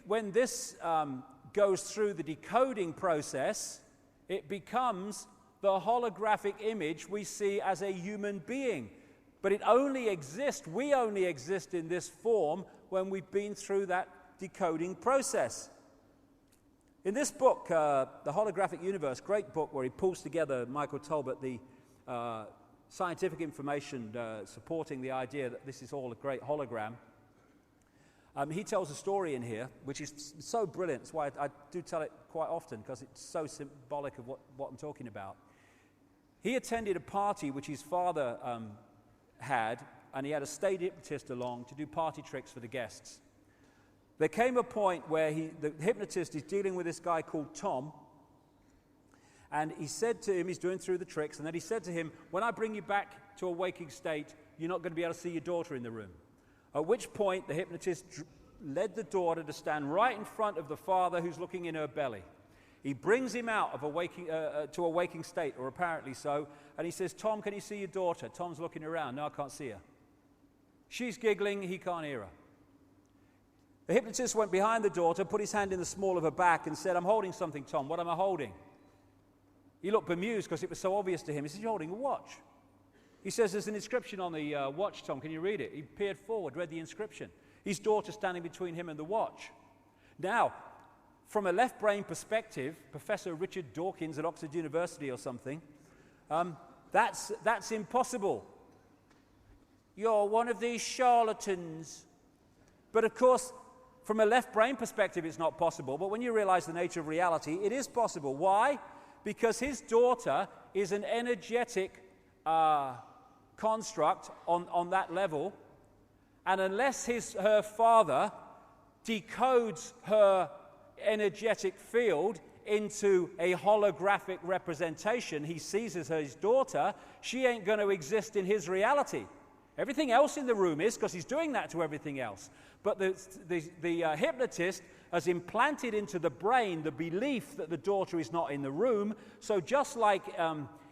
when this goes through the decoding process, it becomes the holographic image we see as a human being. But we only exist in this form when we've been through that decoding process. In this book, The Holographic Universe, great book where he pulls together, Michael Talbot, the scientific information supporting the idea that this is all a great hologram. He tells a story in here, which is so brilliant. That's why I do tell it quite often, because it's so symbolic of what I'm talking about. He attended a party which his father had, and he had a state hypnotist along to do party tricks for the guests. There came a point where the hypnotist is dealing with this guy called Tom, and he said to him, he's doing through the tricks, and then he said to him, when I bring you back to a waking state, you're not going to be able to see your daughter in the room. At which point the hypnotist led the daughter to stand right in front of the father who's looking in her belly. He brings him out of to a waking state, or apparently so, and he says, Tom, can you see your daughter? Tom's looking around. No, I can't see her. She's giggling. He can't hear her. The hypnotist went behind the daughter, put his hand in the small of her back and said, I'm holding something, Tom. What am I holding? He looked bemused because it was so obvious to him. He said, you're holding a watch. He says, there's an inscription on the watch, Tom. Can you read it? He peered forward, read the inscription. His daughter standing between him and the watch. Now, from a left brain perspective, Professor Richard Dawkins at Oxford University or something, that's impossible. You're one of these charlatans. But of course, from a left brain perspective, it's not possible. But when you realize the nature of reality, it is possible. Why? Because his daughter is an energetic construct on that level. And unless her father decodes her energetic field into a holographic representation he sees as his daughter, she ain't going to exist in his reality. Everything else in the room is, because he's doing that to everything else. But the hypnotist has implanted into the brain the belief that the daughter is not in the room. So just like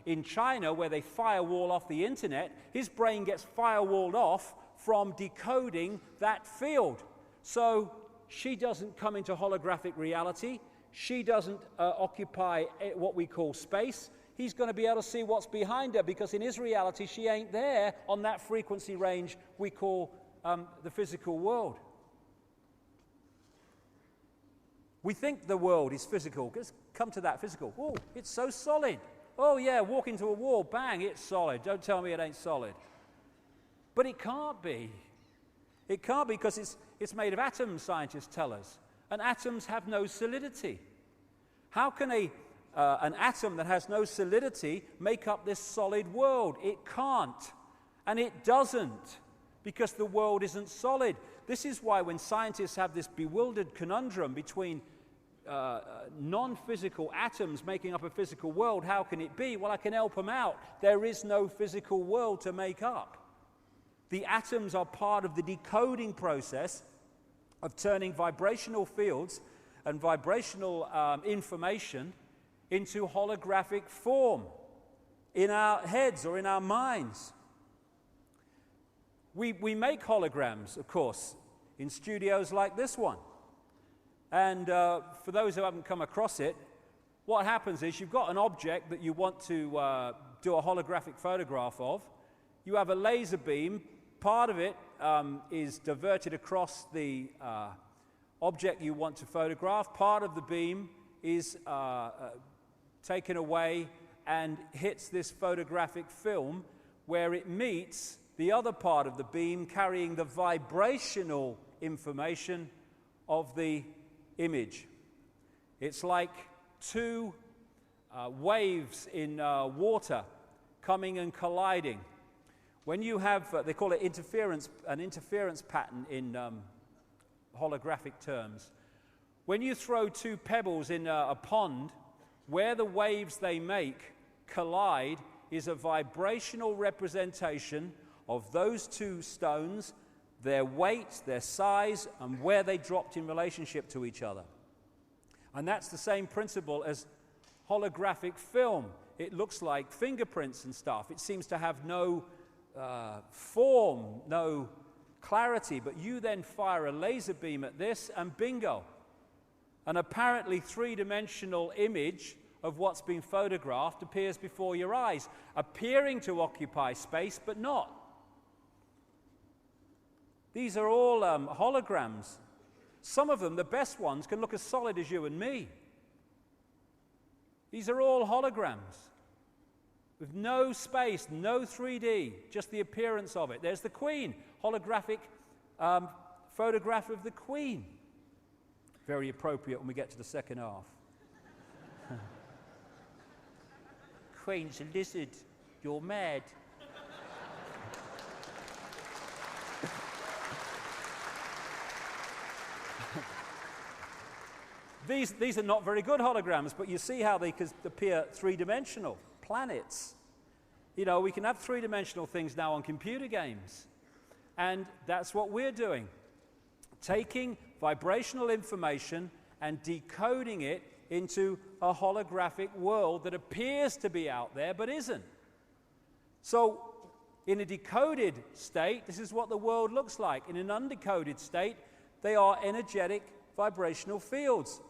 in China, where they firewall off the internet, his brain gets firewalled off from decoding that field. So she doesn't come into holographic reality. She doesn't occupy what we call space. He's going to be able to see what's behind her, because in his reality, she ain't there on that frequency range we call the physical world. We think the world is physical. Let's come to that physical. Oh, it's so solid. Oh, yeah, walk into a wall, bang, it's solid. Don't tell me it ain't solid. But it can't be. It can't be, because it's made of atoms, scientists tell us. And atoms have no solidity. How can an atom that has no solidity make up this solid world? It can't. And it doesn't, because the world isn't solid. This is why when scientists have this bewildered conundrum between non-physical atoms making up a physical world, how can it be? Well, I can help them out. There is no physical world to make up. The atoms are part of the decoding process of turning vibrational fields and vibrational information into holographic form in our heads or in our minds. We make holograms, of course, in studios like this one. And for those who haven't come across it, what happens is you've got an object that you want to do a holographic photograph of. You have a laser beam. Part of it is diverted across the object you want to photograph. Part of the beam is taken away and hits this photographic film, where it meets the other part of the beam carrying the vibrational information of the image. It's like two waves in water coming and colliding. When you have, they call it an interference pattern in holographic terms. When you throw two pebbles in a pond, where the waves they make collide is a vibrational representation of those two stones, their weight, their size, and where they dropped in relationship to each other. And that's the same principle as holographic film. It looks like fingerprints and stuff. It seems to have no form, no clarity, but you then fire a laser beam at this and bingo, an apparently three-dimensional image of what's been photographed appears before your eyes, appearing to occupy space but not. These are all holograms. Some of them, the best ones, can look as solid as you and me. These are all holograms with no space, no 3D, just the appearance of it. There's the Queen, holographic photograph of the Queen. Very appropriate when we get to the second half. Queen's a lizard. You're mad. These are not very good holograms, but you see how they could appear three-dimensional. Planets. You know, we can have three-dimensional things now on computer games. And that's what we're doing. Taking vibrational information and decoding it into a holographic world that appears to be out there but isn't. So, in a decoded state, this is what the world looks like. In an undecoded state, they are energetic vibrational fields.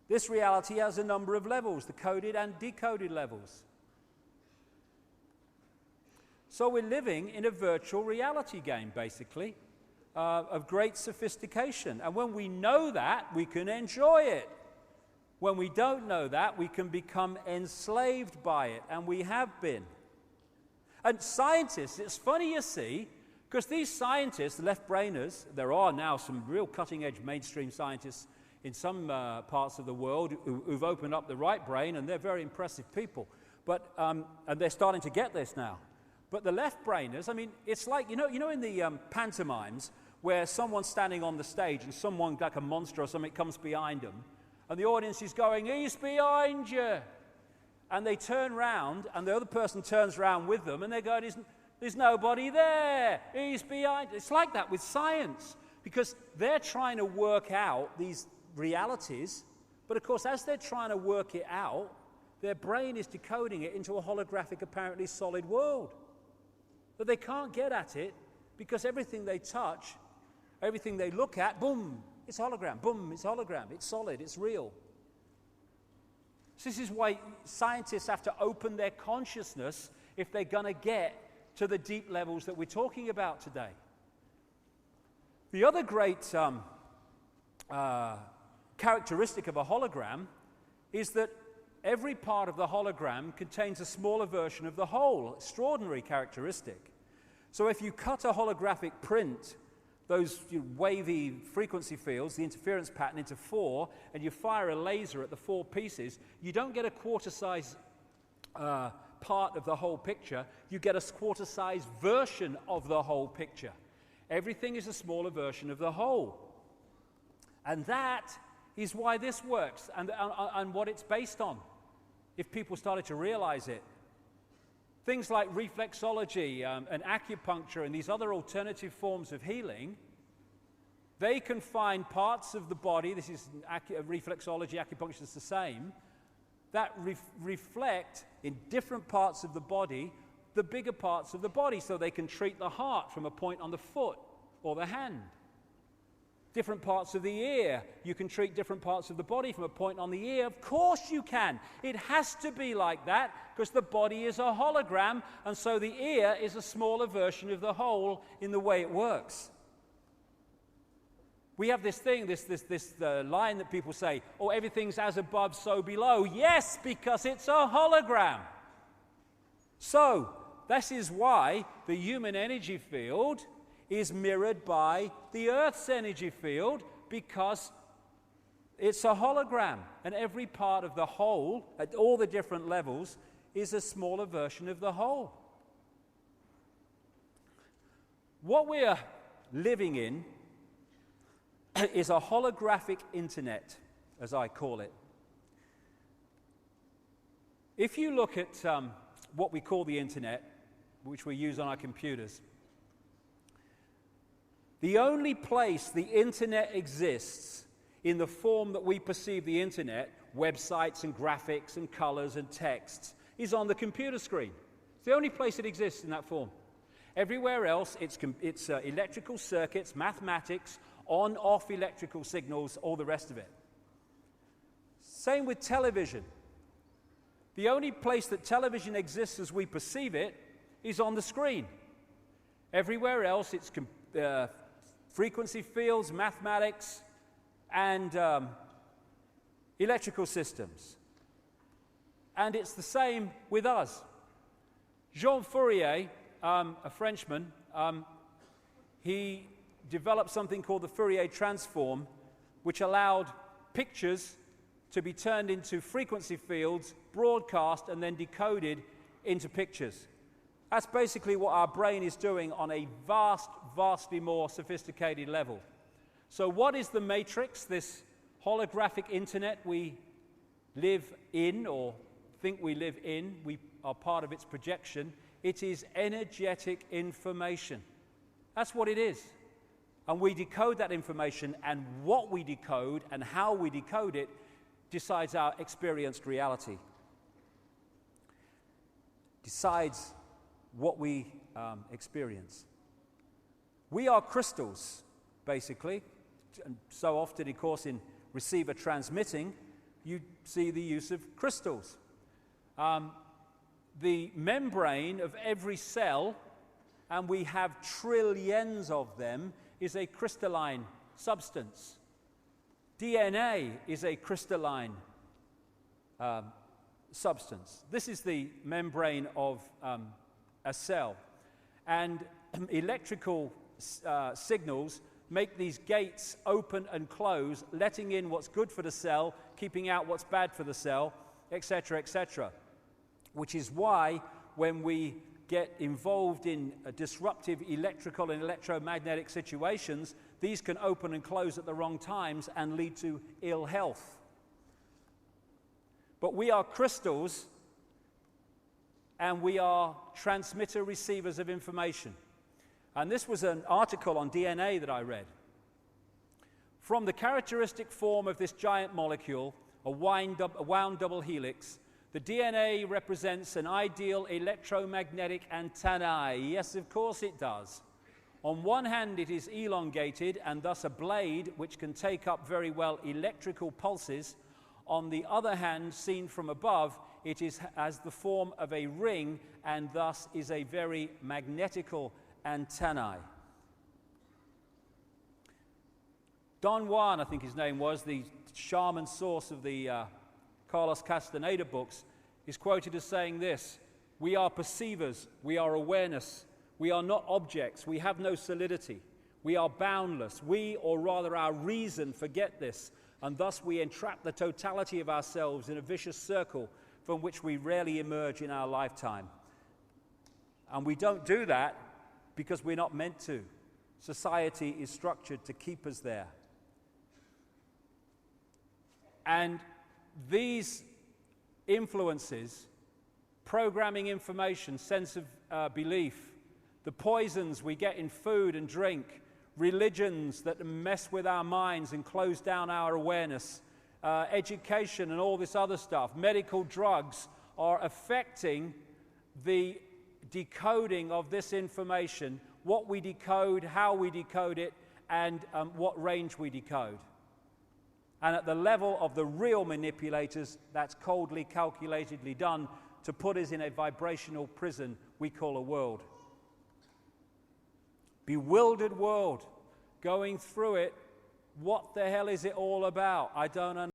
This reality has a number of levels, the coded and decoded levels. So we're living in a virtual reality game, basically, of great sophistication. And when we know that, we can enjoy it. When we don't know that, we can become enslaved by it, and we have been. And scientists, it's funny you see, because these scientists, left-brainers, there are now some real cutting-edge mainstream scientists in some parts of the world who've opened up the right brain, and they're very impressive people. But and they're starting to get this now. But the left-brainers, I mean, it's like, you know in the pantomimes where someone's standing on the stage and someone, like a monster or something, comes behind them, and the audience is going, "He's behind you." And they turn round, and the other person turns round with them, and they're going, "There's nobody there. He's behind." It's like that with science, because they're trying to work out these realities, but of course, as they're trying to work it out, their brain is decoding it into a holographic, apparently solid world. But they can't get at it because everything they touch, everything they look at, boom, it's hologram, boom, it's hologram, it's solid, it's real. So this is why scientists have to open their consciousness if they're going to get to the deep levels that we're talking about today. The other great characteristic of a hologram is that every part of the hologram contains a smaller version of the whole. Extraordinary characteristic. So if you cut a holographic print, those wavy frequency fields, the interference pattern, into four, and you fire a laser at the four pieces, you don't get a quarter-size part of the whole picture. You get a quarter-size version of the whole picture. Everything is a smaller version of the whole. And that is why this works and what it's based on, if people started to realize it. Things like reflexology and acupuncture and these other alternative forms of healing, they can find parts of the body, this is reflexology, acupuncture is the same, that reflect in different parts of the body the bigger parts of the body, so they can treat the heart from a point on the foot or the hand. Different parts of the ear, you can treat different parts of the body from a point on the ear. Of course you can. It has to be like that because the body is a hologram, and so the ear is a smaller version of the whole in the way it works. We have this thing, this line that people say, "Oh, everything's as above, so below." Yes, because it's a hologram. So, this is why the human energy field is mirrored by the Earth's energy field, because it's a hologram, and every part of the whole, at all the different levels, is a smaller version of the whole. What we're living in is a holographic internet, as I call it. If you look at what we call the internet, which we use on our computers, the only place the internet exists in the form that we perceive the internet, websites and graphics and colors and texts, is on the computer screen. It's the only place it exists in that form. Everywhere else, it's electrical circuits, mathematics, on-off electrical signals, all the rest of it. Same with television. The only place that television exists as we perceive it is on the screen. Everywhere else, it's frequency fields, mathematics, and electrical systems. And it's the same with us. Jean Fourier, a Frenchman, he developed something called the Fourier transform, which allowed pictures to be turned into frequency fields, broadcast, and then decoded into pictures. That's basically what our brain is doing on a vastly more sophisticated level. So what is the matrix, this holographic internet we live in or think we live in? We are part of its projection. It is energetic information. That's what it is. And we decode that information, and what we decode and how we decode it decides our experienced reality. Decides what we experience. We are crystals, basically. And so often, of course, in receiver transmitting, you see the use of crystals. The membrane of every cell, and we have trillions of them, is a crystalline substance. DNA is a crystalline substance. This is the membrane of a cell. And electrical signals make these gates open and close, letting in what's good for the cell, keeping out what's bad for the cell, etc., etc. Which is why when we get involved in disruptive electrical and electromagnetic situations, these can open and close at the wrong times and lead to ill health. But we are crystals, and we are transmitter-receivers of information. And this was an article on DNA that I read. From the characteristic form of this giant molecule, a wound double helix, the DNA represents an ideal electromagnetic antennae. Yes, of course it does. On one hand, it is elongated and thus a blade which can take up very well electrical pulses. On the other hand, seen from above, it has the form of a ring and thus is a very magnetical antennae. Don Juan, I think his name was, the shaman source of the Carlos Castaneda books, is quoted as saying this: "We are perceivers, we are awareness, we are not objects, we have no solidity, we are boundless, we, or rather our reason, forget this, and thus we entrap the totality of ourselves in a vicious circle from which we rarely emerge in our lifetime." And we don't do that because we're not meant to. Society is structured to keep us there. And these influences, programming information, sense of belief, the poisons we get in food and drink, religions that mess with our minds and close down our awareness, education and all this other stuff, medical drugs are affecting the decoding of this information, what we decode, how we decode it, and what range we decode. And at the level of the real manipulators, that's coldly, calculatedly done to put us in a vibrational prison we call a world. Bewildered world, going through it. What the hell is it all about? I don't understand.